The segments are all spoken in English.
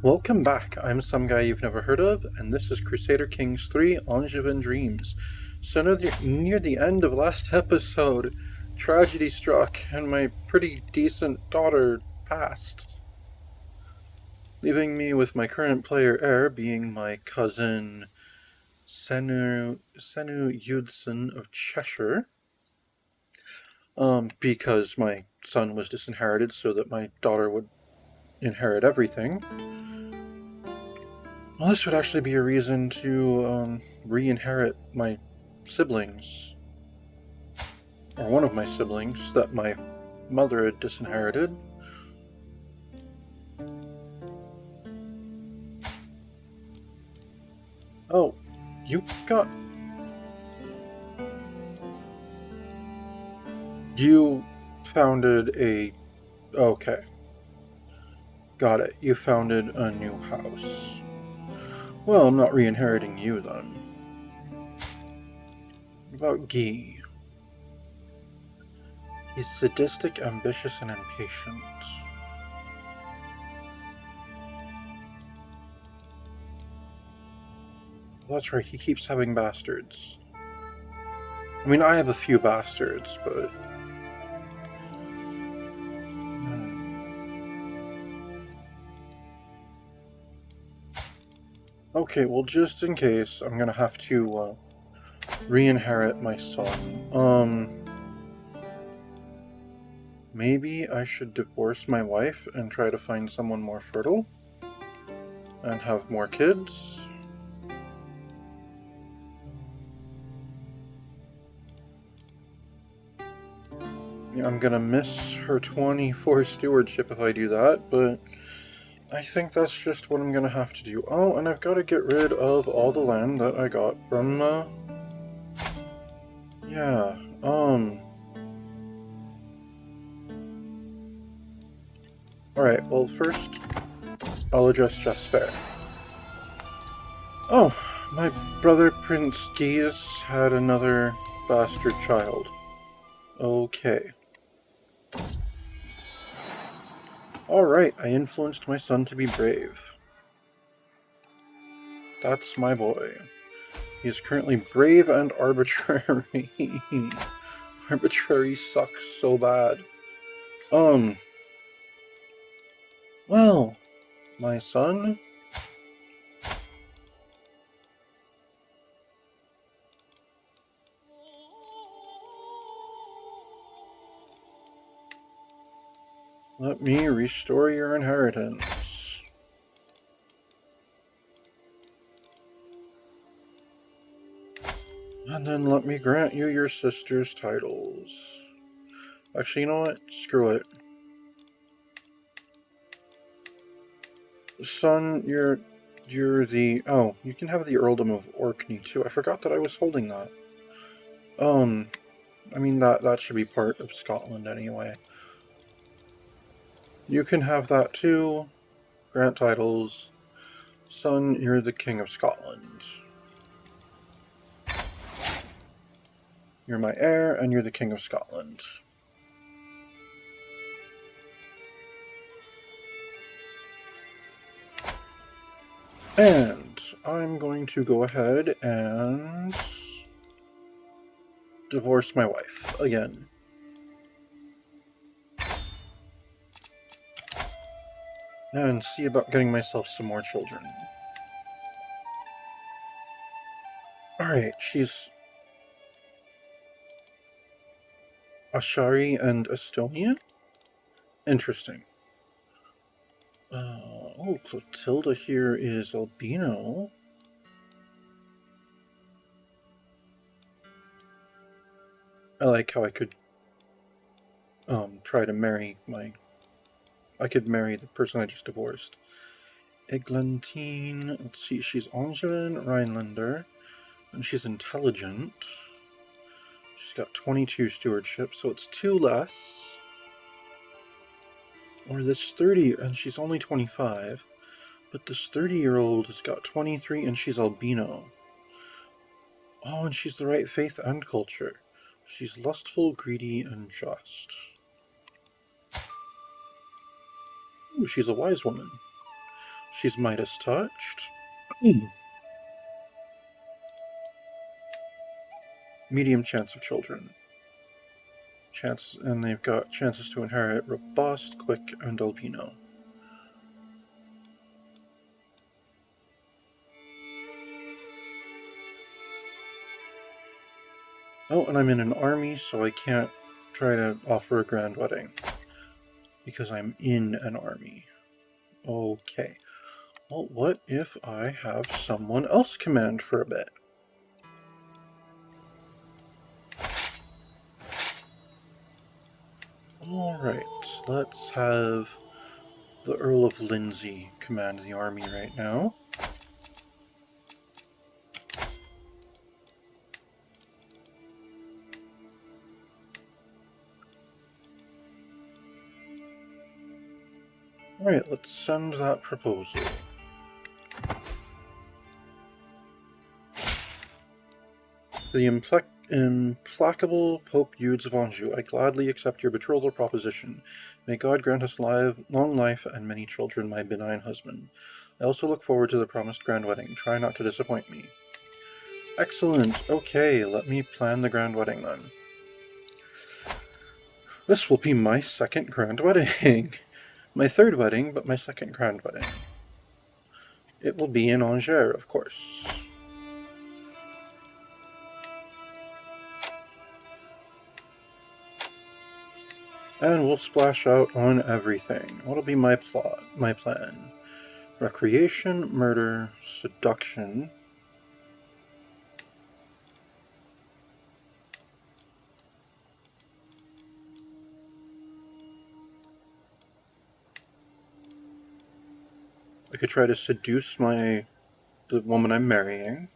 Welcome back. I'm some guy you've never heard of, and this is Crusader Kings 3 Angevin Dreams. So near the end of last episode, tragedy struck, and my pretty decent daughter passed, leaving me with my current player heir being my cousin Senu Yudson of Cheshire, because my son was disinherited so that my daughter would inherit everything. Well, this would actually be a reason to re-inherit my siblings, or one of my siblings that my mother had disinherited. Oh, you got... You founded a... Okay. Got it. You founded a new house. Well, I'm not re-inheriting you then. What about Guy? He's sadistic, ambitious, and impatient. Well, that's right, he keeps having bastards. I mean, I have a few bastards, but... Okay, well, just in case, I'm gonna have to, re-inherit my son. Maybe I should divorce my wife and try to find someone more fertile? And have more kids? Yeah, I'm gonna miss her 24 stewardship if I do that, but I think that's just what I'm gonna have to do. Oh, and I've gotta get rid of all the land that I got from, yeah, Alright, well, first, I'll address Jasper. Oh, my brother Prince Gias had another bastard child. Okay. Alright, I influenced my son to be brave. That's my boy. He is currently brave and arbitrary. Arbitrary sucks so bad. Well, my son? Let me restore your inheritance. And then let me grant you your sister's titles. Actually, you know what? Screw it. Son, you're the... Oh, you can have the Earldom of Orkney, too. I forgot that I was holding that. I mean, that should be part of Scotland anyway. You can have that, too. Grant titles. Son, you're the King of Scotland. You're my heir, and you're the King of Scotland. And I'm going to go ahead and divorce my wife again. And see about getting myself some more children. Alright, she's Ashari and Estonia? Interesting. Oh, Clotilda here is albino. I like how I could try to marry I could marry the person I just divorced. Eglantine, let's see, she's Angevin, Rhinelander, and she's intelligent. She's got 22 stewardship, so it's 2 less. Or this 30, and she's only 25. But this 30-year-old has got 23, and she's albino. Oh, and she's the right faith and culture. She's lustful, greedy, and just. Ooh, she's a wise woman. She's Midas touched. Medium chance of children. And they've got chances to inherit robust, quick, and albino. Oh, and I'm in an army, so I can't try to offer a grand wedding. Because I'm in an army. Okay. Well, what if I have someone else command for a bit? Alright, let's have the Earl of Lindsay command the army right now. Alright, let's send that proposal. The implacable Pope Eudes of Anjou, I gladly accept your betrothal proposition. May God grant us long life and many children, my benign husband. I also look forward to the promised grand wedding. Try not to disappoint me. Excellent. Okay, let me plan the grand wedding then. This will be my second grand wedding. My third wedding, but my second grand wedding. It will be in Angers, of course. And we'll splash out on everything. What'll be my plan? Recreation, murder, seduction. I could try to seduce the woman I'm marrying.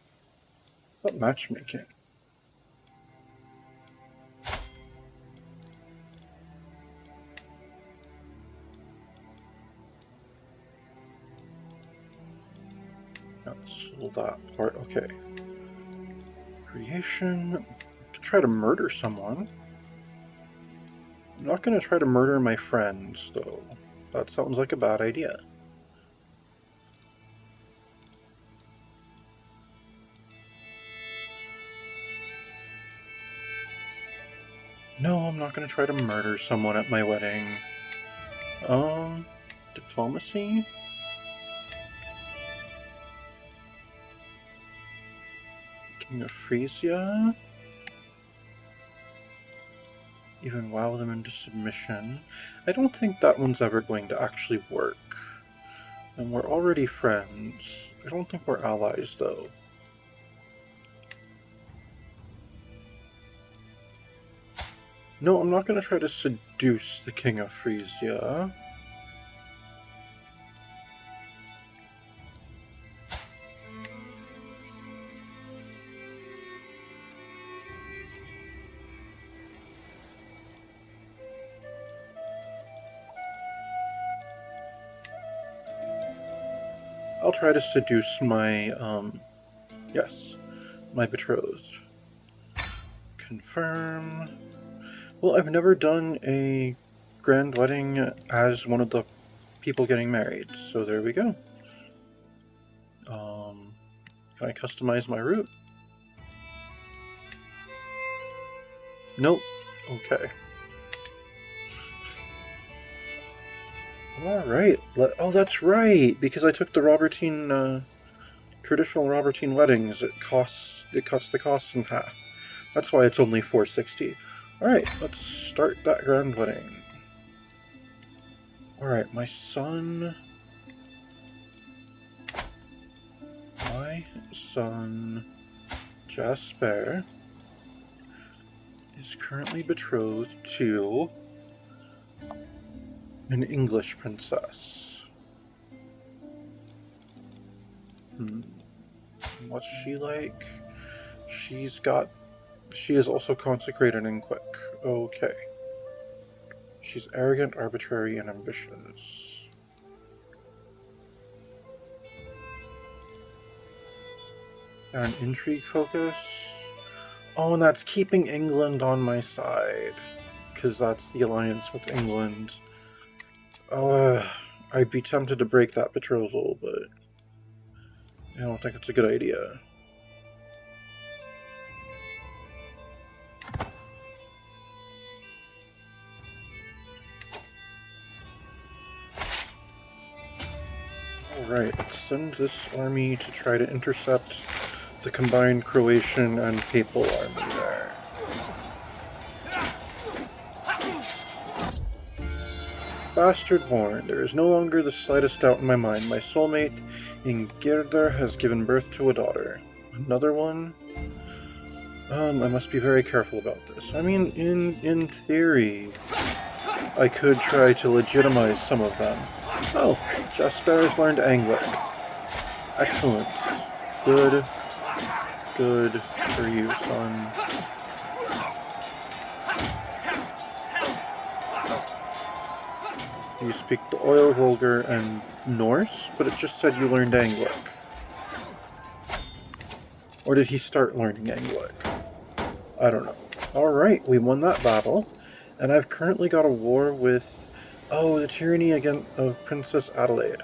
But matchmaking. Cancel that part. Okay. Creation. Try to murder someone. I'm not going to try to murder my friends, though. That sounds like a bad idea. No, I'm not going to try to murder someone at my wedding. Diplomacy? King of Frisia? Even wow them into submission. I don't think that one's ever going to actually work. And we're already friends. I don't think we're allies, though. No, I'm not going to try to seduce the King of Frisia. I'll try to seduce my, my betrothed. Confirm. Well, I've never done a grand wedding as one of the people getting married, so there we go. Can I customize my route? Nope. Okay. Alright. Oh, that's right! Because I took the Robertine, traditional Robertine weddings, it cuts the costs in half. That's why it's only $460. Alright, let's start that grand wedding. Alright, my son Jasper is currently betrothed to an English princess. What's she like? She is also consecrated and quick. Okay. She's arrogant, arbitrary, and ambitious. And intrigue focus. Oh, and that's keeping England on my side. Because that's the alliance with England. I'd be tempted to break that betrothal, but I don't think it's a good idea. Alright, let's send this army to try to intercept the combined Croatian and Papal army there. Bastard born, there is no longer the slightest doubt in my mind. My soulmate in Gerder has given birth to a daughter. Another one? I must be very careful about this. I mean, in theory, I could try to legitimize some of them. Oh, Jasper has learned Anglic. Excellent. Good. Good for you, son. You speak the Oil Vulgar and Norse, but it just said you learned Anglic. Or did he start learning Anglic? I don't know. Alright, we won that battle, and I've currently got a war with, the tyranny again of Princess Adelaide.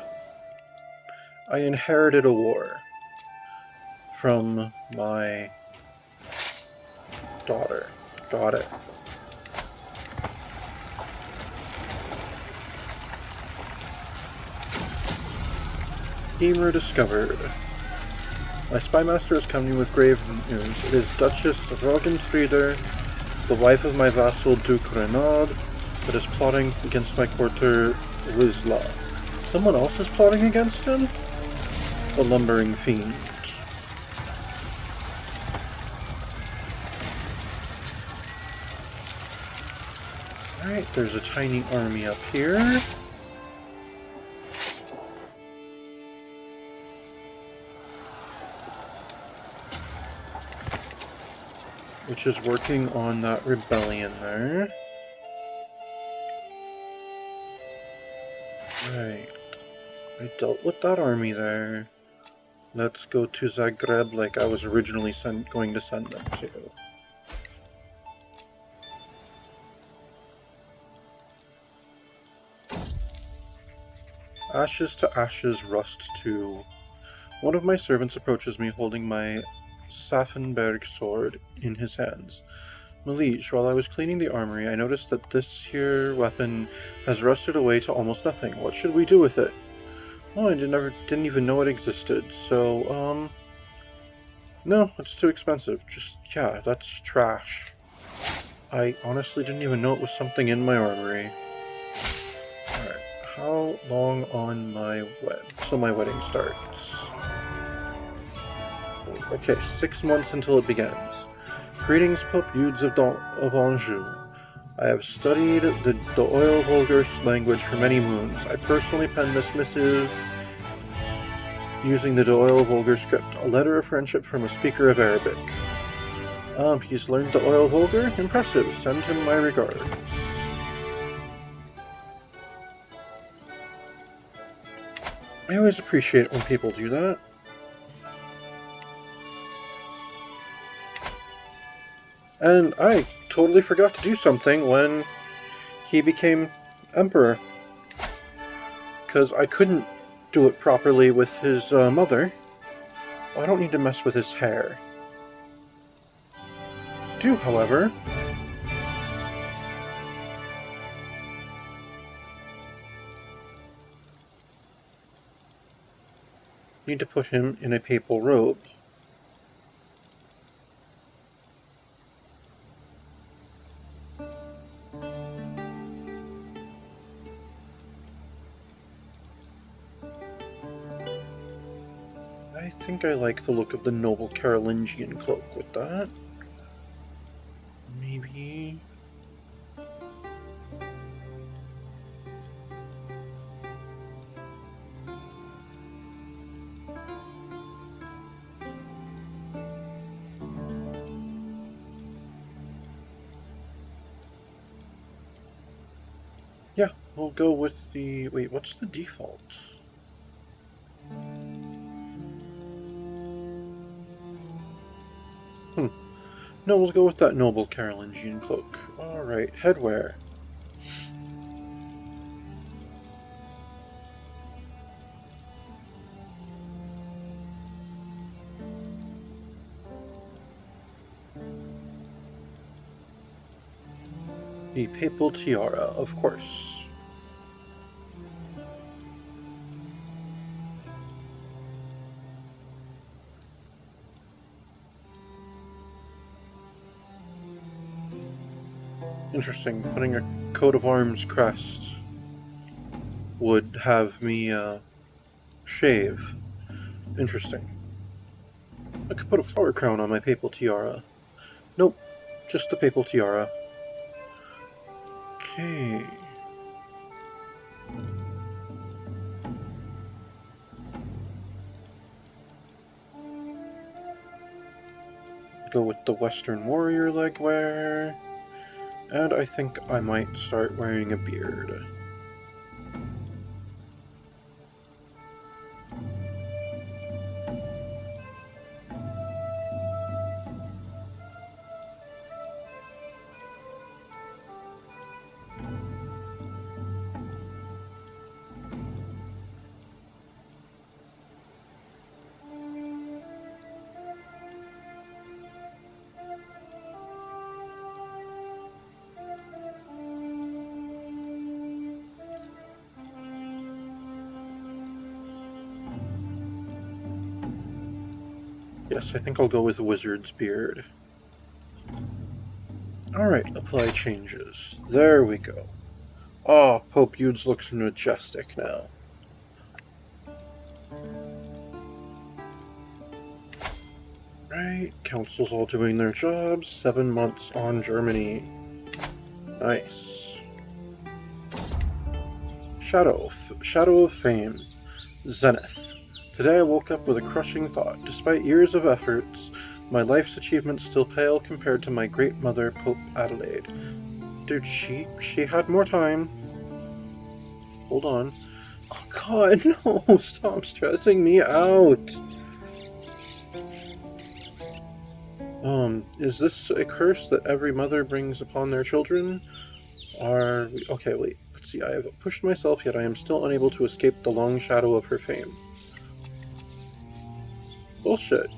I inherited a war from my daughter. Got it. Emer discovered. My spymaster has come to me with grave news. It is Duchess Rogenfrieder, the wife of my vassal Duke Renaud, that is plotting against my courtier Wisla. Someone else is plotting against him? The lumbering fiend. Alright, there's a tiny army up here. Which is working on that rebellion there. Right. I dealt with that army there. Let's go to Zagreb like I was originally going to send them to. Ashes to ashes, rust to. One of my servants approaches me holding my Saffenberg sword in his hands. Malige, while I was cleaning the armory, I noticed that this here weapon has rusted away to almost nothing. What should we do with it? Oh, I didn't even know it existed, so, no, it's too expensive. Yeah, that's trash. I honestly didn't even know it was something in my armory. Alright, how long on my my wedding starts? Okay, 6 months until it begins. Greetings, Pope Eudes of Anjou. I have studied the Oil Vulgar language for many moons. I personally penned this missive using the Oil Vulgar script, a letter of friendship from a speaker of Arabic. He's learned the Oil Vulgar? Impressive. Send him my regards. I always appreciate it when people do that. And I totally forgot to do something when he became emperor. Because I couldn't do it properly with his mother. I don't need to mess with his hair. I do, however, need to put him in a papal robe. I think I like the look of the noble Carolingian cloak with that. Maybe... yeah, we'll go with the... Wait, what's the default? No, we'll go with that noble Carolingian cloak. Alright, headwear. The papal tiara, of course. Interesting. Putting a coat of arms crest would have me shave. Interesting. I could put a flower crown on my papal tiara. Nope, just the papal tiara. Okay. Go with the Western warrior legwear. And I think I might start wearing a beard. Yes, I think I'll go with a wizard's beard. Alright, apply changes. There we go. Oh, Pope Yudes looks majestic now. Right, council's all doing their jobs. 7 months on Germany. Nice. Shadow of Fame. Zenith. Today I woke up with a crushing thought. Despite years of efforts, my life's achievements still pale compared to my great mother, Pope Adelaide. Dude, she had more time. Hold on. Oh god, no! Stop stressing me out! Is this a curse that every mother brings upon their children? Okay, wait. Let's see. I have pushed myself, yet I am still unable to escape the long shadow of her fame. Bullshit.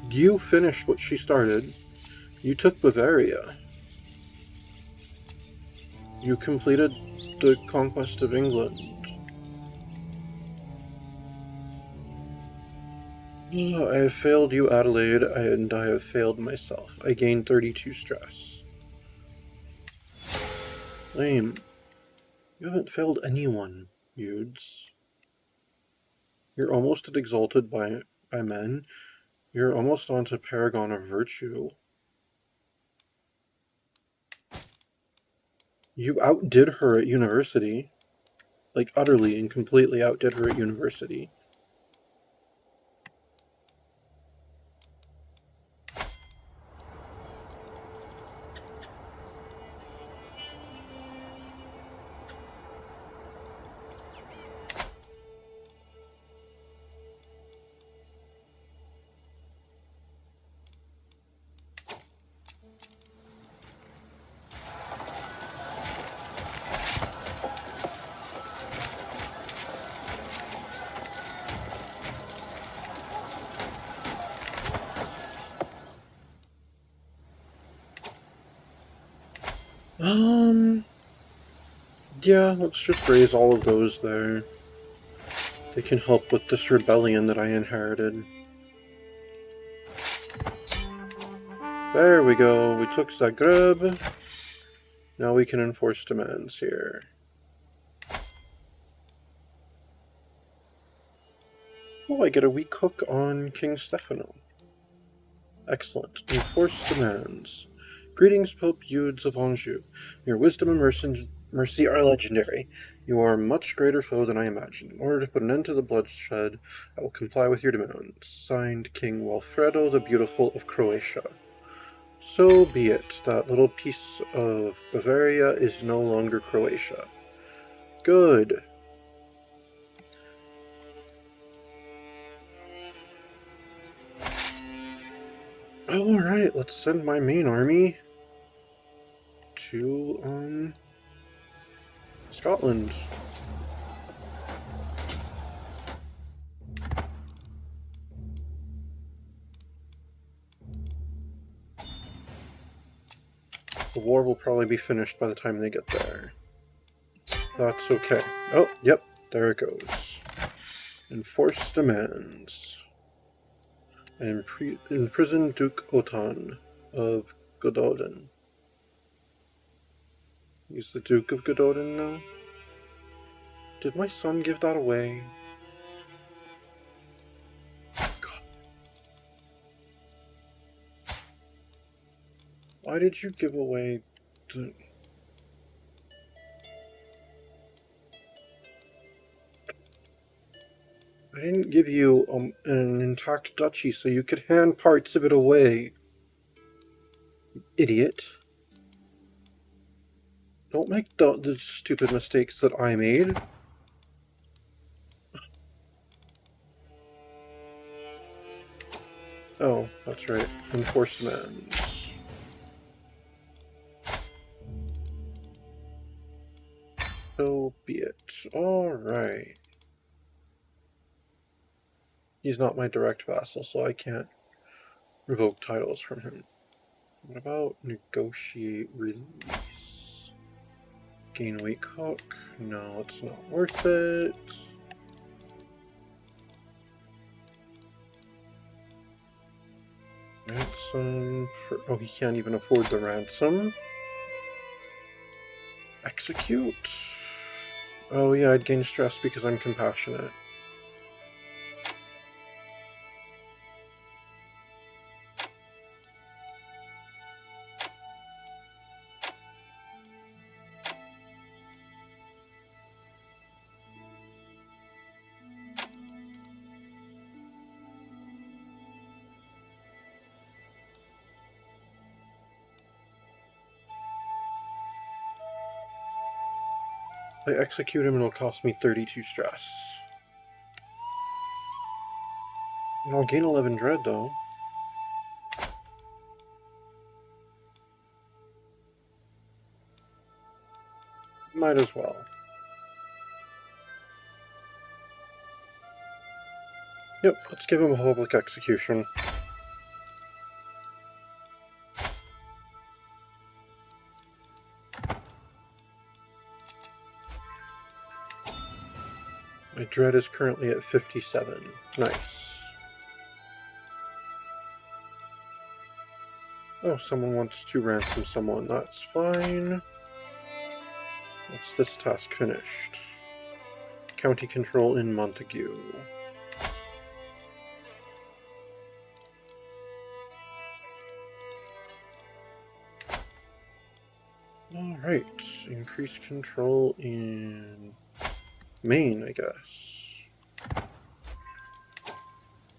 You finished what she started. You took Bavaria. You completed the conquest of England. I have failed you, Adelaide, and I have failed myself. I gained 32 stress. Lame. You haven't failed anyone, Yudes. You're almost at exalted by men. You're almost on to paragon of virtue. You outdid her at university. Like, utterly and completely outdid her at university. Yeah, let's just raise all of those there. They can help with this rebellion that I inherited. There we go, we took Zagreb. Now we can enforce demands here. Oh, I get a weak hook on King Stefano. Excellent. Enforce demands. Greetings, Pope Yudes of Anjou. Your wisdom and mercy are legendary. You are a much greater foe than I imagined. In order to put an end to the bloodshed, I will comply with your demands. Signed, King Wilfredo the Beautiful of Croatia. So be it. That little piece of Bavaria is no longer Croatia. Good. Alright, let's send my main army to, Scotland. The war will probably be finished by the time they get there. That's okay. Oh, yep, there it goes. Enforce demands. Imprison Duke Otan of Gododin. He's the Duke of Gododin now? Did my son give that away? God. Why did you give away the... I didn't give you an intact duchy so you could hand parts of it away. Idiot. Don't make the stupid mistakes that I made. Oh, that's right. Enforce demands. So be it. Alright. He's not my direct vassal, so I can't revoke titles from him. What about negotiate release? Gain weight cook? No, it's not worth it. Ransom for... Oh, he can't even afford the ransom. Execute? Oh yeah, I'd gain stress because I'm compassionate. If I execute him, it'll cost me 32 stress. And I'll gain 11 dread, though. Might as well. Yep, let's give him a public execution. My dread is currently at 57. Nice. Oh, someone wants to ransom someone. That's fine. What's this task finished? County control in Montague. Alright, increase control in Maine, I guess.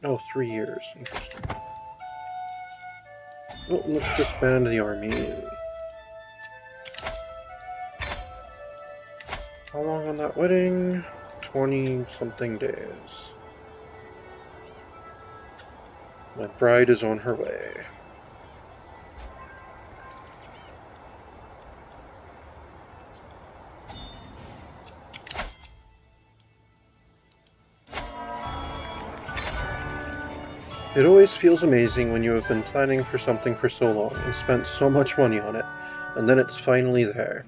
Oh, 3 years. Interesting. Oh, let's disband the army. How long on that wedding? 20-something days. My bride is on her way. It always feels amazing when you have been planning for something for so long and spent so much money on it, and then it's finally there.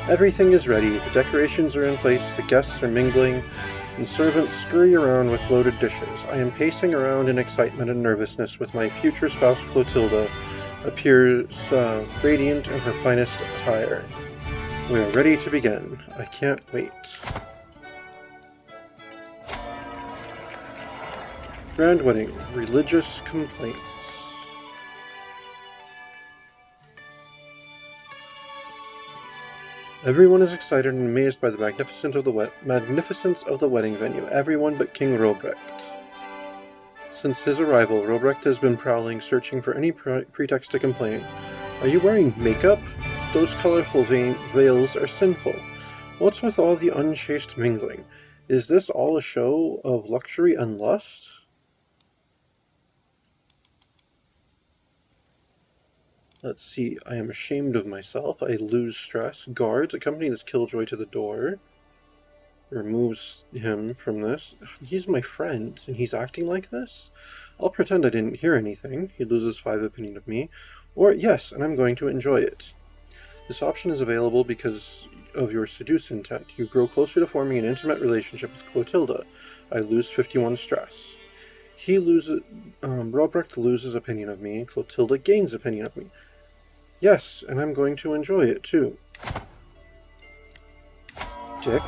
Everything is ready, the decorations are in place, the guests are mingling, and servants scurry around with loaded dishes. I am pacing around in excitement and nervousness with my future spouse Clotilda appears radiant in her finest attire. We are ready to begin. I can't wait. Grand wedding. Religious complaints. Everyone is excited and amazed by the magnificence of the wedding venue. Everyone but King Robrecht. Since his arrival, Robrecht has been prowling, searching for any pretext to complain. Are you wearing makeup? Those colorful veils are sinful. What's with all the unchaste mingling? Is this all a show of luxury and lust? Let's see, I am ashamed of myself. I lose stress. Guards, accompany this killjoy to the door. Removes him from this. He's my friend, and he's acting like this? I'll pretend I didn't hear anything. He loses 5 opinion of me. Or, yes, and I'm going to enjoy it. This option is available because of your seduce intent. You grow closer to forming an intimate relationship with Clotilda. I lose 51 stress. Robrecht loses opinion of me, and Clotilda gains opinion of me. Yes, and I'm going to enjoy it too. Dick.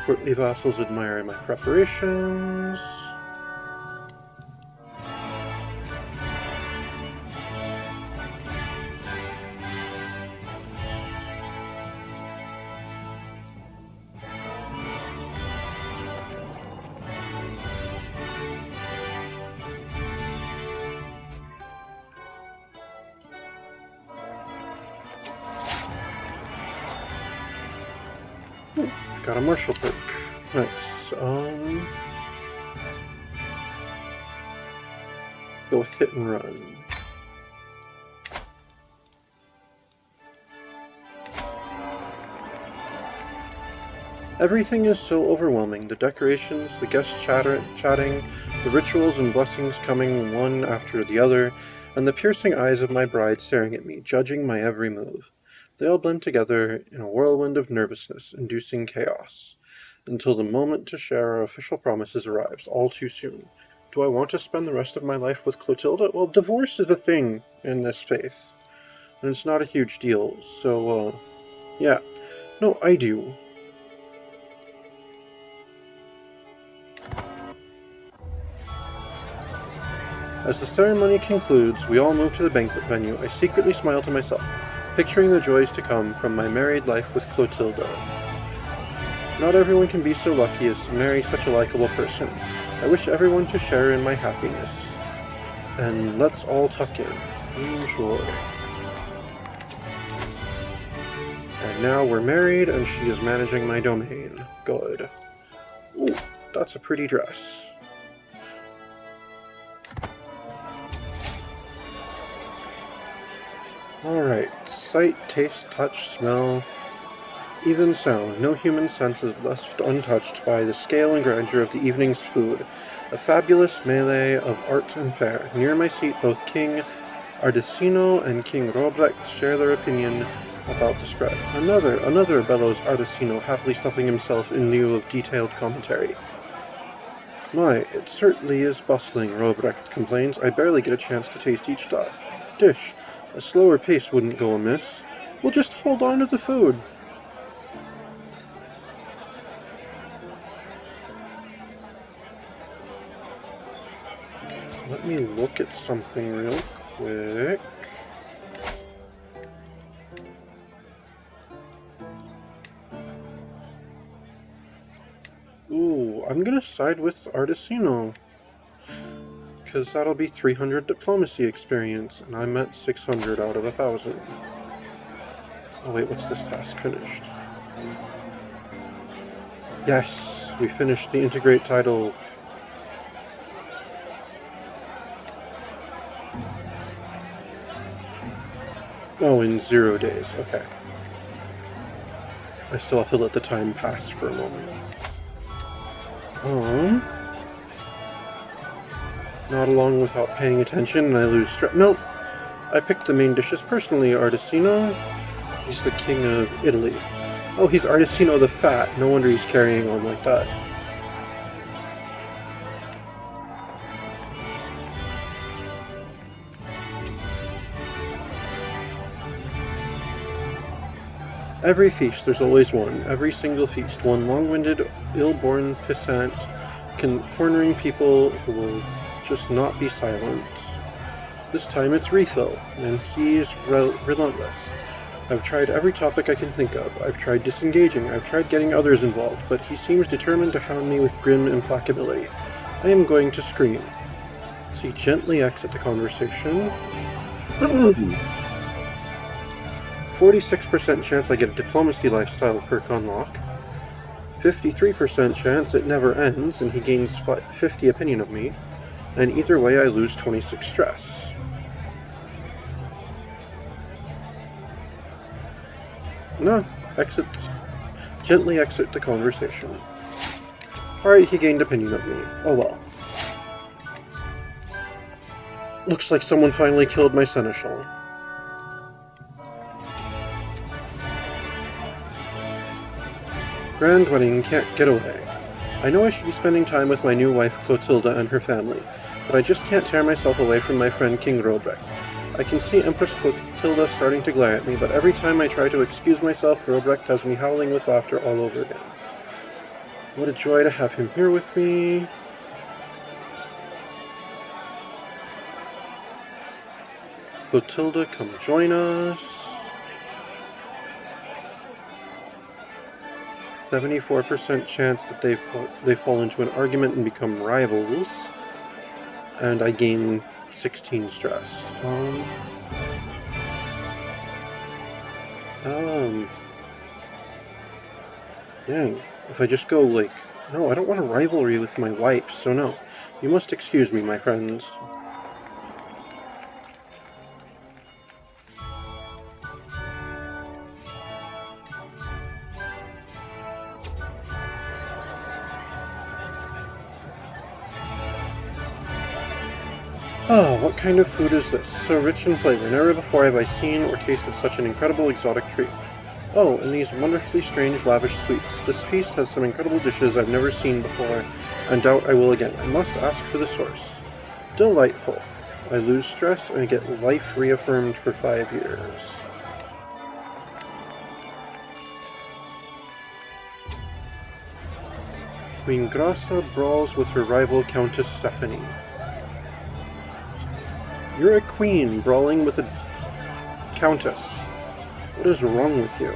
Courtly vassals admire my preparations. I've got a martial perk. Nice. Go with hit and run. Everything is so overwhelming. The decorations, the guests chatting, the rituals and blessings coming one after the other, and the piercing eyes of my bride staring at me, judging my every move. They all blend together in a whirlwind of nervousness, inducing chaos, until the moment to share our official promises arrives, all too soon. Do I want to spend the rest of my life with Clotilda? Well, divorce is a thing in this faith, and it's not a huge deal, so, yeah. No, I do. As the ceremony concludes, we all move to the banquet venue. I secretly smile to myself, picturing the joys to come from my married life with Clotilda. Not everyone can be so lucky as to marry such a likable person. I wish everyone to share in my happiness. And let's all tuck in. Enjoy. And now we're married, and she is managing my domain. Good. Ooh, that's a pretty dress. Alright, sight, taste, touch, smell, even sound. No human sense is left untouched by the scale and grandeur of the evening's food. A fabulous melee of art and fare. Near my seat, both King Ardesino and King Robrecht share their opinion about the spread. Another bellows Ardesino, happily stuffing himself in lieu of detailed commentary. My, it certainly is bustling, Robrecht complains. I barely get a chance to taste each dish. A slower pace wouldn't go amiss. We'll just hold on to the food. Let me look at something real quick. Ooh, I'm gonna side with Ardesino, because that'll be 300 diplomacy experience, and I'm at 600 out of 1,000. Oh wait, what's this task finished? Yes, we finished the integrate title. Oh, in 0 days, okay. I still have to let the time pass for a moment. Not long without paying attention, and I lose stress. Nope. I picked the main dishes personally. Ardesino. He's the king of Italy. Oh, he's Ardesino the Fat. No wonder he's carrying on like that. Every feast, there's always one. Every single feast. One long-winded, ill-born pissant, cornering people who will just not be silent. This time it's refill, and he's relentless. I've tried every topic I can think of. I've tried disengaging. I've tried getting others involved, but he seems determined to hound me with grim implacability. I am going to scream. So he gently exit the conversation. 46% chance I get a diplomacy lifestyle perk unlock. 53% chance it never ends and he gains 50 opinion of me. And either way I lose 26 stress. No, gently exit the conversation. Alright, he gained opinion of me. Oh well. Looks like someone finally killed my seneschal. Grand wedding can't get away. I know I should be spending time with my new wife Clotilda and her family, but I just can't tear myself away from my friend King Robrecht. I can see Empress Clotilda starting to glare at me, but every time I try to excuse myself, Robrecht has me howling with laughter all over again. What a joy to have him here with me. Clotilda, come join us. 74% chance that they fall into an argument and become rivals. And I gain 16 stress. Dang. If I just go, like, no, I don't want a rivalry with my wife, so no. You must excuse me, my friends. Oh, what kind of food is this? So rich in flavor. Never before have I seen or tasted such an incredible exotic treat. Oh, and these wonderfully strange, lavish sweets. This feast has some incredible dishes I've never seen before, and doubt I will again. I must ask for the source. Delightful. I lose stress, and I get life reaffirmed for 5 years. Queen Grassa brawls with her rival Countess Stephanie. You're a queen brawling with a countess. What is wrong with you?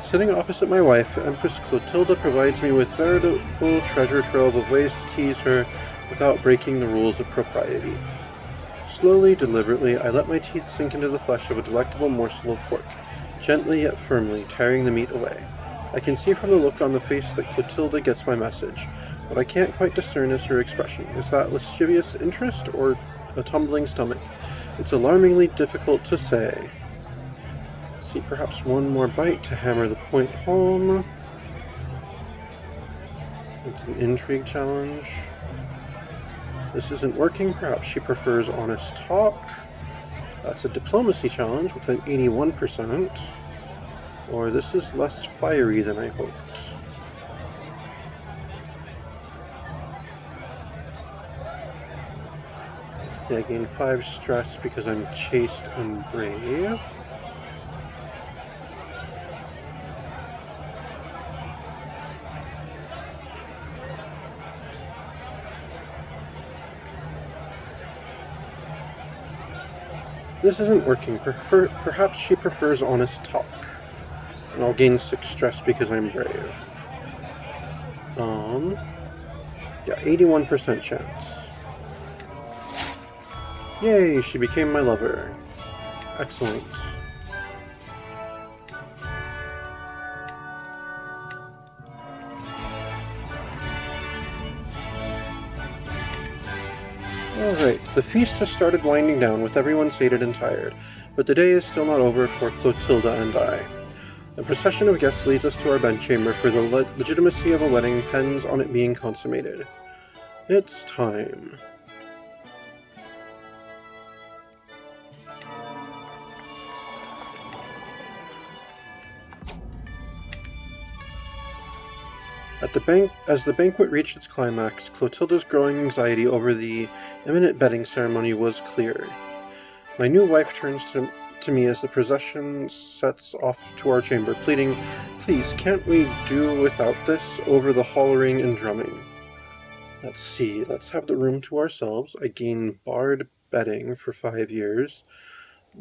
Sitting opposite my wife, Empress Clotilda provides me with veritable treasure trove of ways to tease her without breaking the rules of propriety. Slowly, deliberately, I let my teeth sink into the flesh of a delectable morsel of pork, gently yet firmly tearing the meat away. I can see from the look on the face that Clotilda gets my message. What I can't quite discern is her expression. Is that lascivious interest or a tumbling stomach? It's alarmingly difficult to say. See, perhaps one more bite to hammer the point home. It's an intrigue challenge. This isn't working. Perhaps she prefers honest talk. That's a diplomacy challenge with an 81%. Or this is less fiery than I hoped. Yeah, I gain 5 stress because I'm chaste and brave. This isn't working. Perhaps she prefers honest talk. And I'll gain 6 stress because I'm brave. Yeah, 81% chance. Yay, she became my lover. Excellent. Alright, the feast has started winding down with everyone sated and tired, but the day is still not over for Clotilda and I. A procession of guests leads us to our bedchamber, for the legitimacy of a wedding depends on it being consummated. It's time. As the banquet reached its climax, Clotilda's growing anxiety over the imminent bedding ceremony was clear. My new wife turns to me as the procession sets off to our chamber, pleading, "Please, can't we do without this over the hollering and drumming?" Let's see, let's have the room to ourselves. I gain barred bedding for 5 years.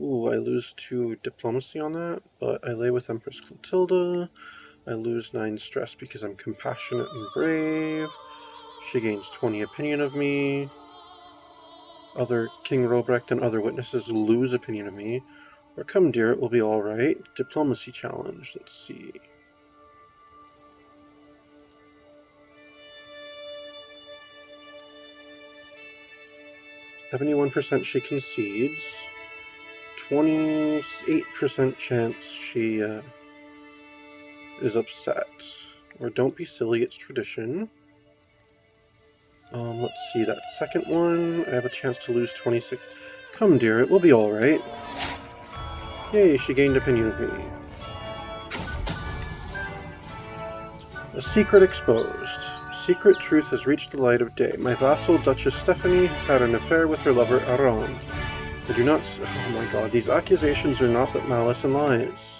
Ooh, I lose 2 diplomacy on that, but I lay with Empress Clotilda. I lose 9 stress because I'm compassionate and brave. She gains 20 opinion of me. Other King Robrecht and other witnesses lose opinion of me. Or come dear, it will be alright. Diplomacy challenge, let's see. "71% she concedes. 28% chance she is upset. Or don't be silly, it's tradition. Let's see, that second one, I have a chance to lose 26. Come, dear, it will be alright. Yay, she gained opinion of me. A secret exposed. Secret truth has reached the light of day. My vassal, Duchess Stephanie, has had an affair with her lover, Arand. I do not... Oh my god, these accusations are not but malice and lies.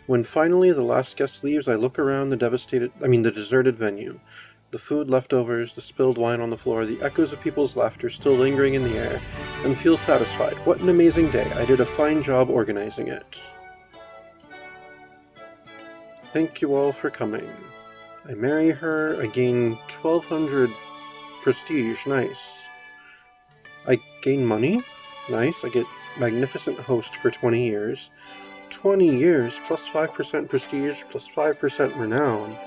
When finally the last guest leaves, I look around the deserted venue. The food leftovers, the spilled wine on the floor, the echoes of people's laughter still lingering in the air, and feel satisfied. What an amazing day. I did a fine job organizing it. Thank you all for coming. I marry her, I gain 1200 prestige, nice. I gain money, nice. I get magnificent host for 20 years. 20 years, plus 5% prestige, plus 5% renown.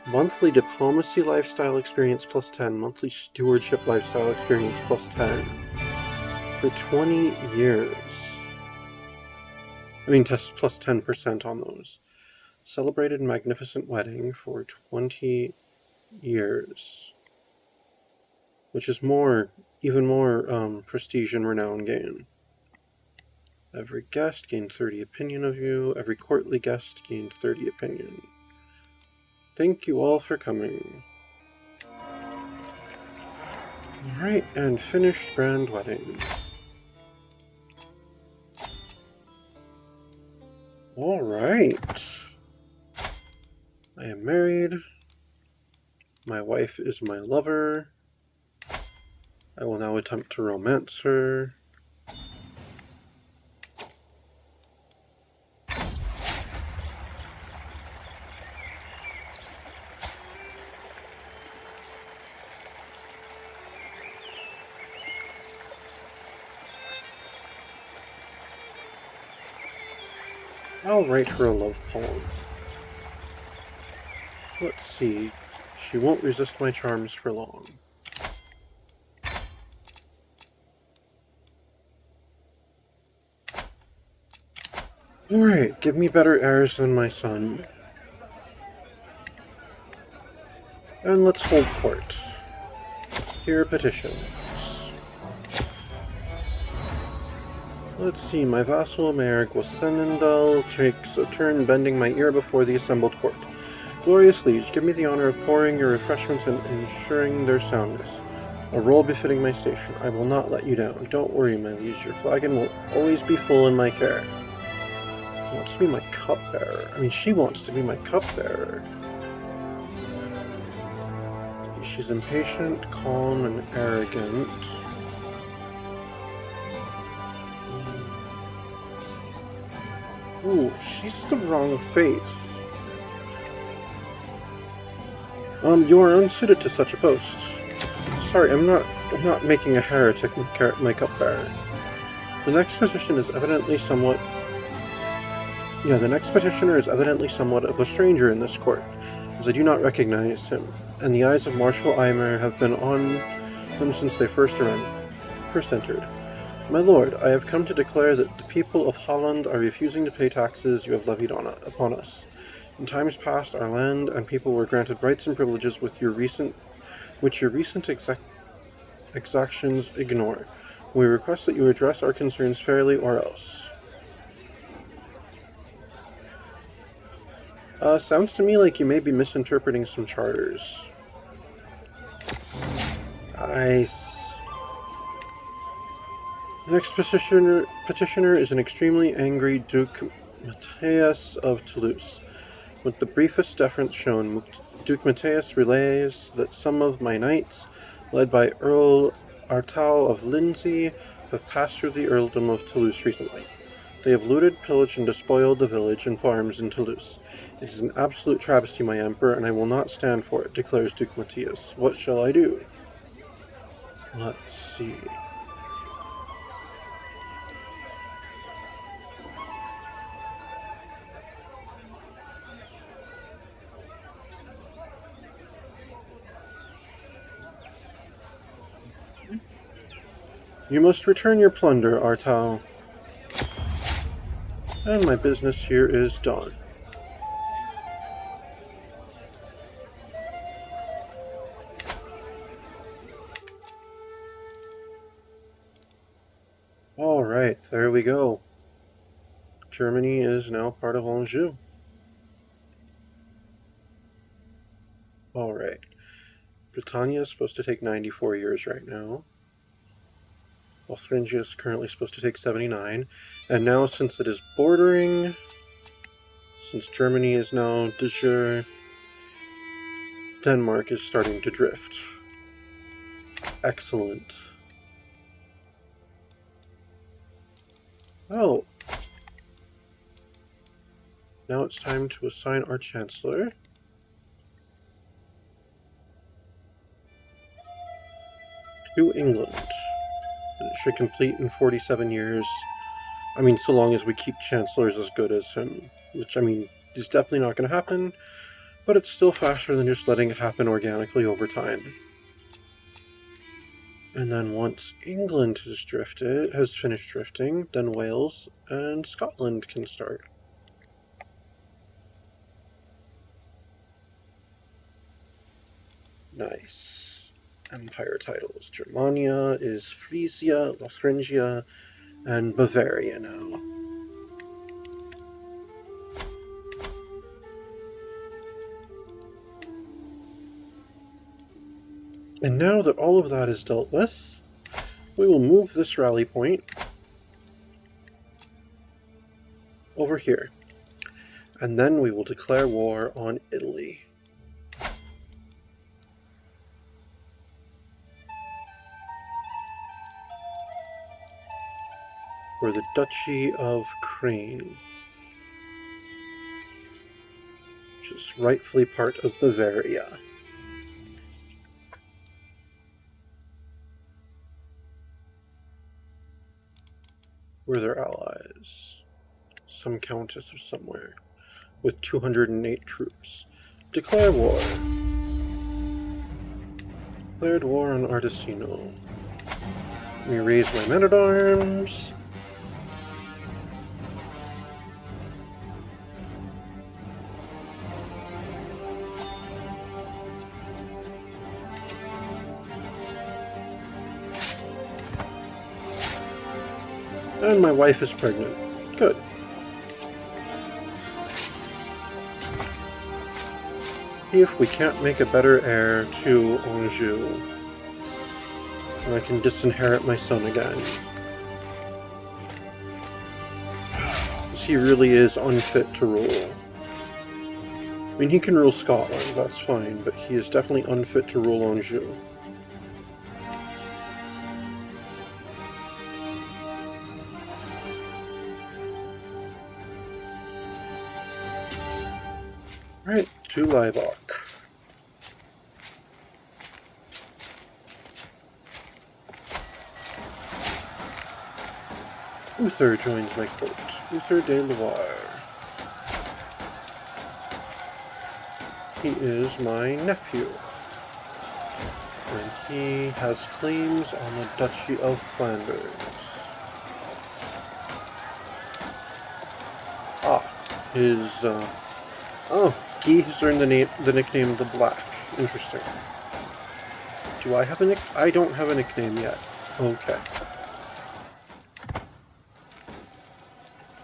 Monthly diplomacy lifestyle experience plus 10. Monthly stewardship lifestyle experience plus 10. For 20 years. I mean, plus 10% on those. Celebrated magnificent wedding for 20 years. Which is even more prestige and renown gain. Every guest gained 30 opinion of you. Every courtly guest gained 30 opinion. Thank you all for coming. Alright, and finished grand wedding. Alright. I am married. My wife is my lover. I will now attempt to romance her. I'll write her a love poem. Let's see. She won't resist my charms for long. Alright, give me better heirs than my son. And let's hold court. Here are petitions. Let's see, my vassal Mayor Gwassenendal takes a turn bending my ear before the assembled court. Glorious liege, give me the honor of pouring your refreshments and ensuring their soundness. A role befitting my station. I will not let you down. Don't worry, my liege, your flagon will always be full in my care. She wants to be my cupbearer. I mean, she wants to be my cupbearer. She's impatient, calm, and arrogant. Ooh, she's the wrong faith. You are unsuited to such a post. Sorry, I'm not making a heretic my cupbearer. The next petitioner is evidently somewhat of a stranger in this court, as I do not recognize him, and the eyes of Marshal Eimer have been on him since they first entered. My lord, I have come to declare that the people of Holland are refusing to pay taxes you have levied upon us. In times past, our land and people were granted rights and privileges which your recent exactions ignore. We request that you address our concerns fairly or else. Sounds to me like you may be misinterpreting some charters. The next petitioner is an extremely angry Duke Matthias of Toulouse. With the briefest deference shown, Duke Matthias relays that some of my knights, led by Earl Artau of Lindsay, have passed through the earldom of Toulouse recently. They have looted, pillaged, and despoiled the village and farms in Toulouse. It is an absolute travesty, my emperor, and I will not stand for it, declares Duke Matthias. What shall I do? Let's see. You must return your plunder, Artau. And my business here is done. Alright, there we go. Germany is now part of Anjou. Alright. Britannia is supposed to take 94 years right now. Lotharingia is currently supposed to take 79. And now, since it is bordering, since Germany is now de jure, Denmark is starting to drift. Excellent. Oh. Now it's time to assign our Chancellor. To England. And it should complete in 47 years. I mean, so long as we keep chancellors as good as him. Which, I mean, is definitely not going to happen. But it's still faster than just letting it happen organically over time. And then once England has finished drifting, then Wales and Scotland can start. Nice. Empire titles. Germania is Frisia, Lotharingia, and Bavaria now. And now that all of that is dealt with, we will move this rally point over here. And then we will declare war on Italy. For the Duchy of Crane, which is rightfully part of Bavaria. We're their allies. Some countess of somewhere, with 208 troops. Declare war. Declared war on Artesino. Let me raise my men-at-arms. And my wife is pregnant. Good. See if we can't make a better heir to Anjou. And I can disinherit my son again. Because he really is unfit to rule. I mean, he can rule Scotland, that's fine, but he is definitely unfit to rule Anjou. Alright, to Laibach. Uther joins my court. Uther de Loire. He is my nephew. And he has claims on the Duchy of Flanders. He has earned the nickname the Black. Interesting. Do I have a nickname? I don't have a nickname yet. Okay.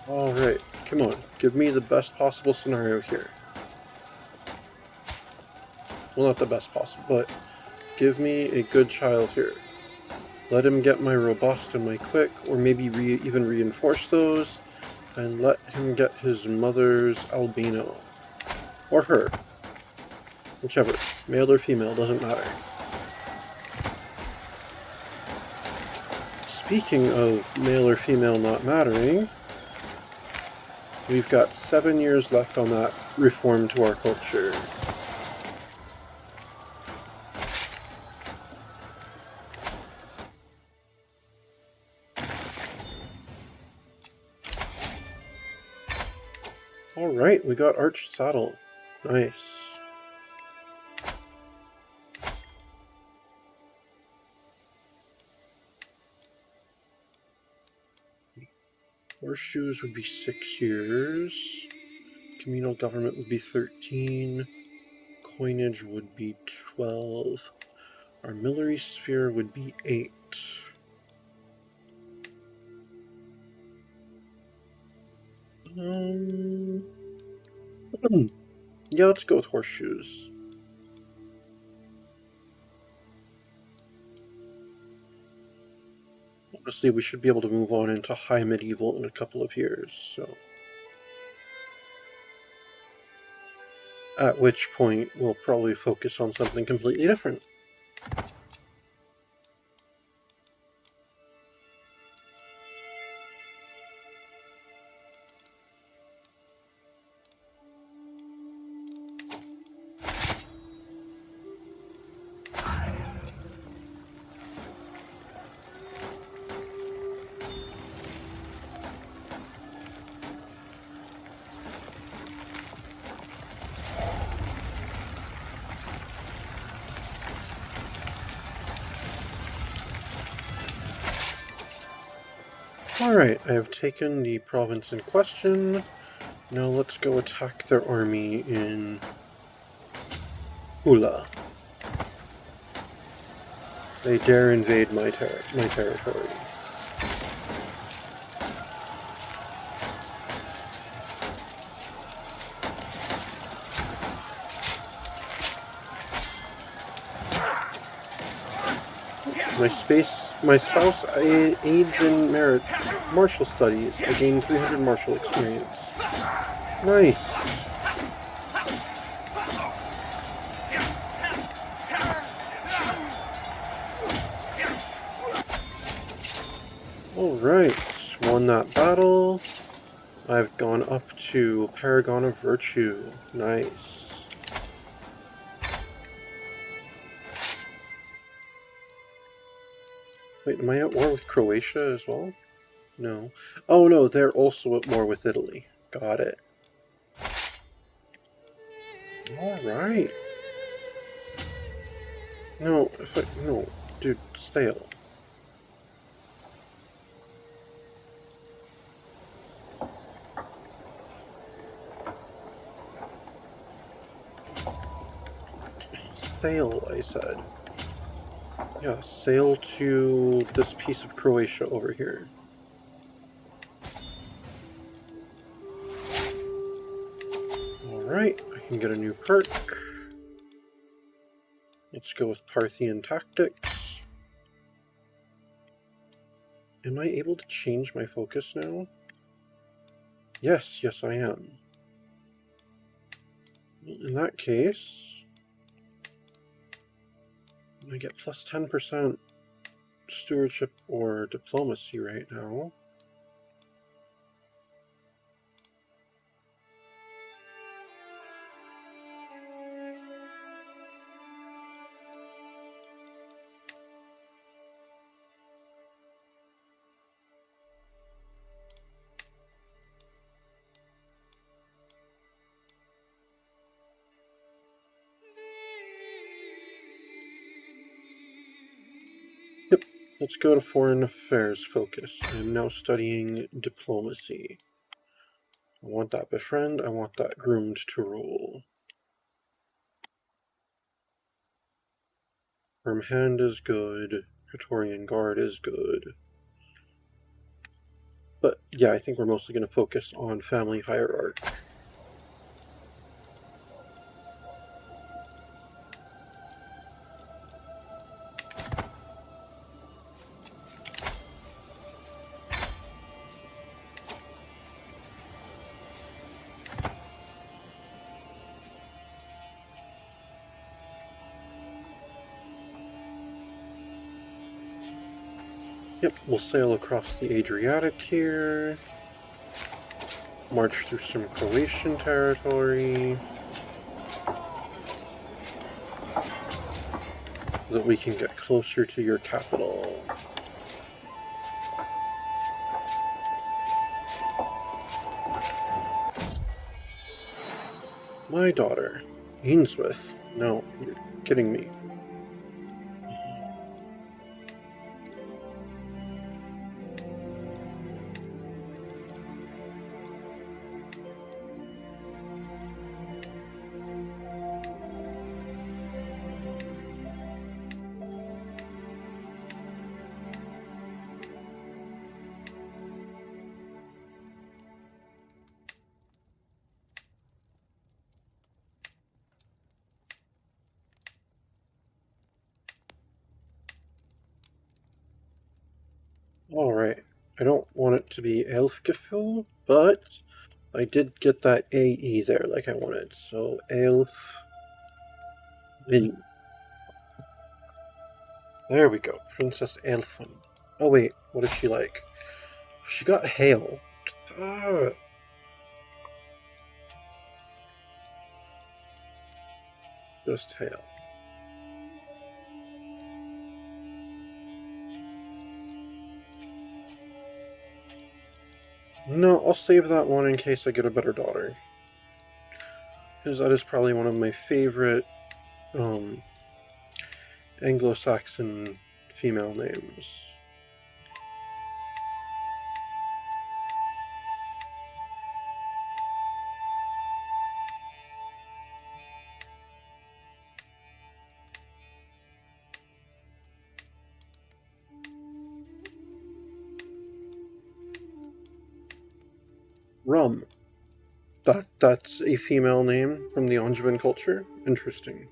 Alright, come on. Give me the best possible scenario here. Well, not the best possible, but give me a good child here. Let him get my robust and my quick, or maybe even reinforce those, and let him get his mother's albino. Or her. Whichever. Male or female, doesn't matter. Speaking of male or female not mattering, we've got 7 years left on that reform to our culture. Alright, we got arched saddle. Nice. Horseshoes would be 6 years. Communal government would be 13. Coinage would be 12. Armillary sphere would be 8. Yeah, let's go with horseshoes. Honestly, we should be able to move on into high medieval in a couple of years, so... At which point, we'll probably focus on something completely different. Alright, I have taken the province in question. Now let's go attack their army in Ula. They dare invade my territory. My spouse aids in martial studies. I gain 300 martial experience. Nice. Alright, won that battle. I've gone up to Paragon of Virtue. Nice. Wait, am I at war with Croatia as well? No. Oh no, they're also at war with Italy. Got it. Alright. No, no, dude, sail. Sail, I said. Yeah, sail to this piece of Croatia over here. Alright, I can get a new perk. Let's go with Parthian Tactics. Am I able to change my focus now? Yes, yes I am. In that case, I get plus 10% stewardship or diplomacy right now. Yep, let's go to Foreign Affairs focus. I'm now studying diplomacy. I want that befriend, I want that groomed to rule. Firm Hand is good, Praetorian Guard is good. But yeah, I think we're mostly going to focus on family hierarchy. Yep, we'll sail across the Adriatic here. March through some Croatian territory. So that we can get closer to your capital. My daughter. Ainsworth. No, you're kidding me. want it to be Elfgefühl, but I did get that AE there like I wanted, so Elf. There we go, Princess Elfin. Oh wait, what is she like? She got hail. Ah. Just hail. No, I'll save that one in case I get a better daughter. Because that is probably one of my favorite Anglo-Saxon female names. Rum. That's a female name from the Angevin culture? Interesting.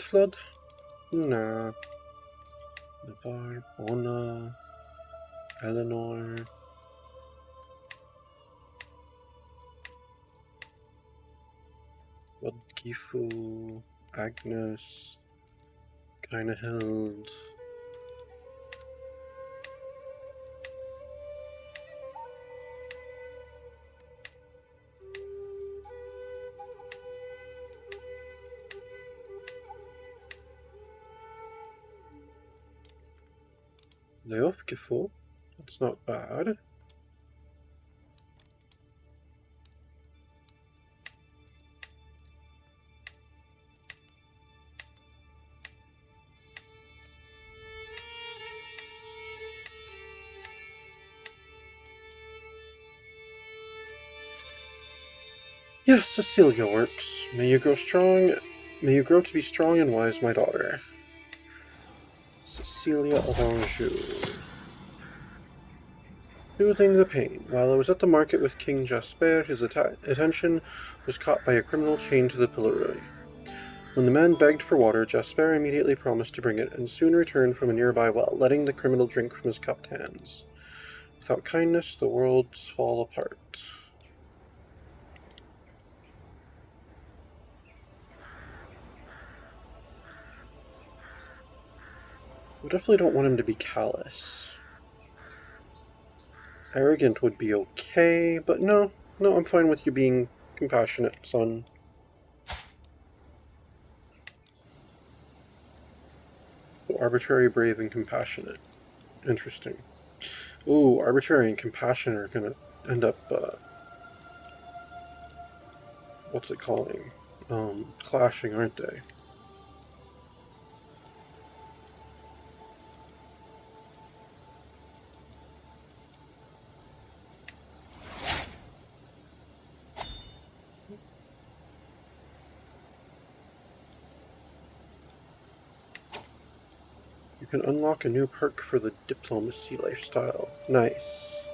Flood? Nah. Navarre, Bona, Eleanor. Gifu, Agnes, Kynahild. Leofgefühl? That's not bad. Yes, Cecilia works. May you grow to be strong and wise, my daughter. Cecilia of Anjou. Soothing the pain. While I was at the market with King Jasper, his attention was caught by a criminal chained to the pillory. When the man begged for water, Jasper immediately promised to bring it, and soon returned from a nearby well, letting the criminal drink from his cupped hands. Without kindness, the worlds fall apart. I definitely don't want him to be callous. Arrogant would be okay, but no, I'm fine with you being compassionate, son. So arbitrary, brave, and compassionate. Interesting. Ooh, arbitrary and compassionate are gonna end up, what's it calling? Clashing, aren't they? You can unlock a new perk for the diplomacy lifestyle. Nice.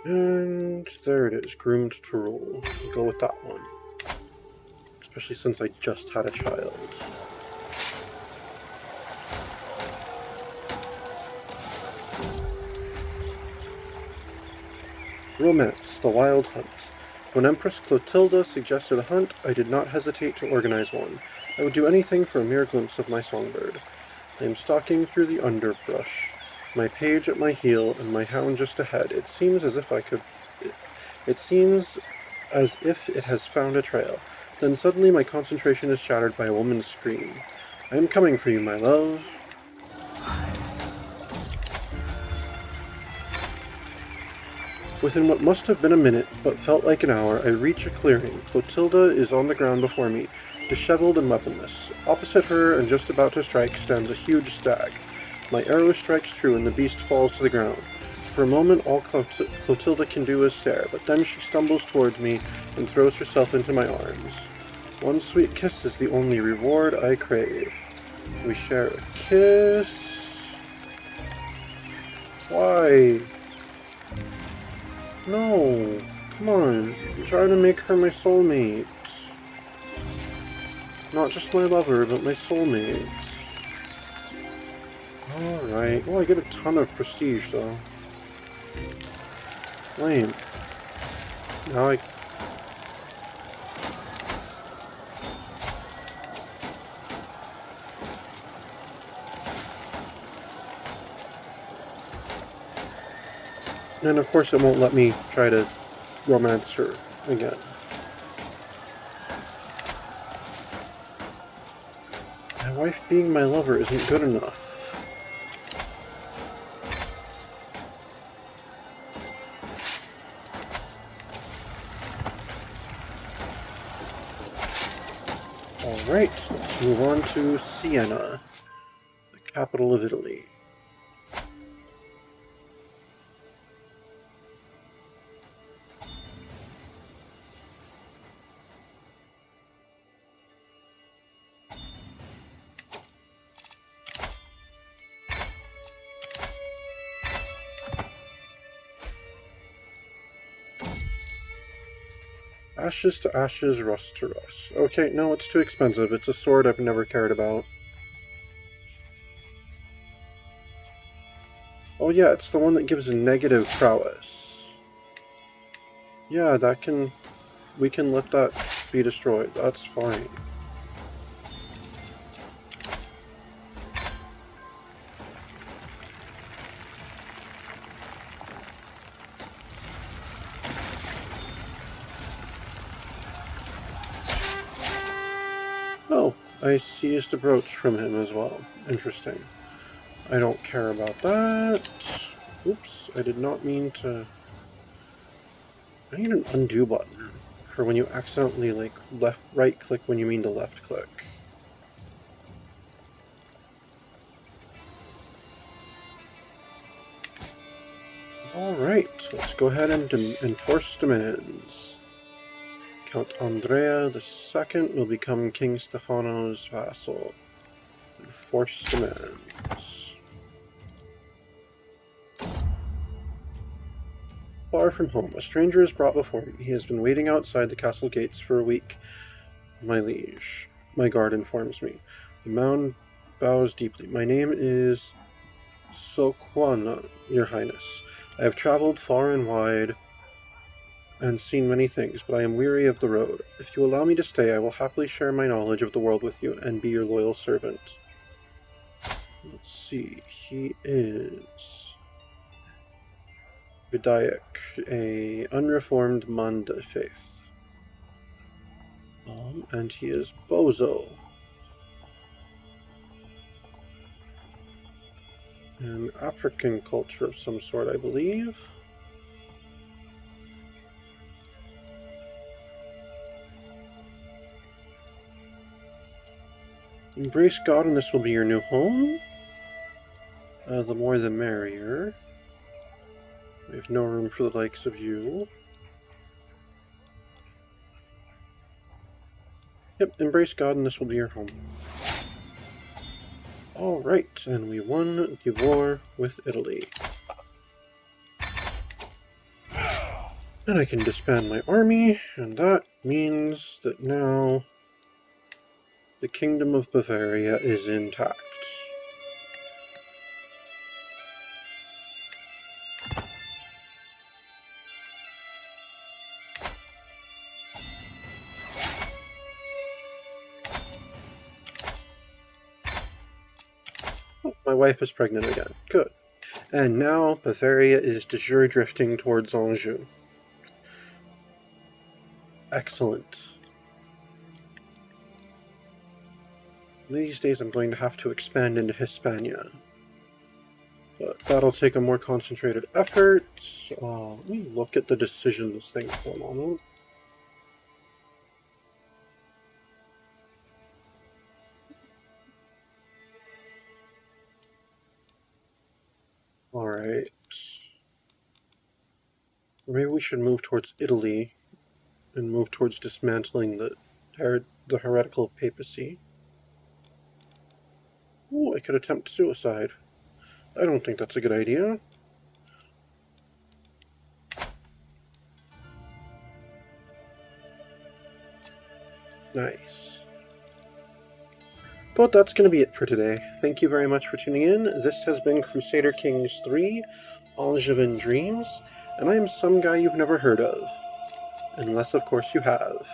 And there it is, groomed to rule. I'll go with that one. Especially since I just had a child. Romance, the Wild Hunt. When Empress Clotilda suggested a hunt, I did not hesitate to organize one. I would do anything for a mere glimpse of my songbird. I am stalking through the underbrush, my page at my heel and my hound just ahead. It seems as if it has found a trail. Then suddenly my concentration is shattered by a woman's scream. "I am coming for you, my love." Within what must have been a minute, but felt like an hour, I reach a clearing. Clotilda is on the ground before me, disheveled and weaponless. Opposite her, and just about to strike, stands a huge stag. My arrow strikes true, and the beast falls to the ground. For a moment, all Clotilda can do is stare, but then she stumbles towards me and throws herself into my arms. One sweet kiss is the only reward I crave. We share a kiss. Why? No, come on. I'm trying to make her my soulmate. Not just my lover, but my soulmate. Alright. Well, I get a ton of prestige, though. Lame. Now I... And of course it won't let me try to romance her again. My wife being my lover isn't good enough. Alright, let's move on to Siena, the capital of Italy. Ashes to ashes, rust to rust. Okay, no, it's too expensive. It's a sword I've never cared about. Oh yeah, it's the one that gives negative prowess. Yeah, that can... we can let that be destroyed. That's fine. Oh, I seized a brooch from him as well. Interesting. I don't care about that. Oops, I did not mean to... I need an undo button for when you accidentally, like, right click when you mean to left click. Alright, let's go ahead and enforce demands. Count Andrea II will become King Stefano's vassal. Enforce demands. Far from home, a stranger is brought before me. He has been waiting outside the castle gates for a week. My liege, my guard informs me. The mound bows deeply. My name is Soquana, your highness. I have traveled far and wide and seen many things, but I am weary of the road. If you allow me to stay, I will happily share my knowledge of the world with you and be your loyal servant. Let's see, he is Vidayak, a unreformed Manda faith. And he is Bozo. An African culture of some sort, I believe. Embrace God and this will be your new home. The more the merrier. We have no room for the likes of you. Yep, embrace God and this will be your home. Alright, and we won the war with Italy. And I can disband my army, and that means that now the Kingdom of Bavaria is intact. Oh, my wife is pregnant again. Good. And now Bavaria is de jure drifting towards Anjou. Excellent. These days I'm going to have to expand into Hispania. But that'll take a more concentrated effort. Let me look at the decisions thing for a moment. Alright. Maybe we should move towards Italy and move towards dismantling the heretical papacy. Ooh, I could attempt suicide. I don't think that's a good idea. Nice. But that's going to be it for today. Thank you very much for tuning in. This has been Crusader Kings 3, Angevin Dreams, and I am some guy you've never heard of. Unless, of course, you have.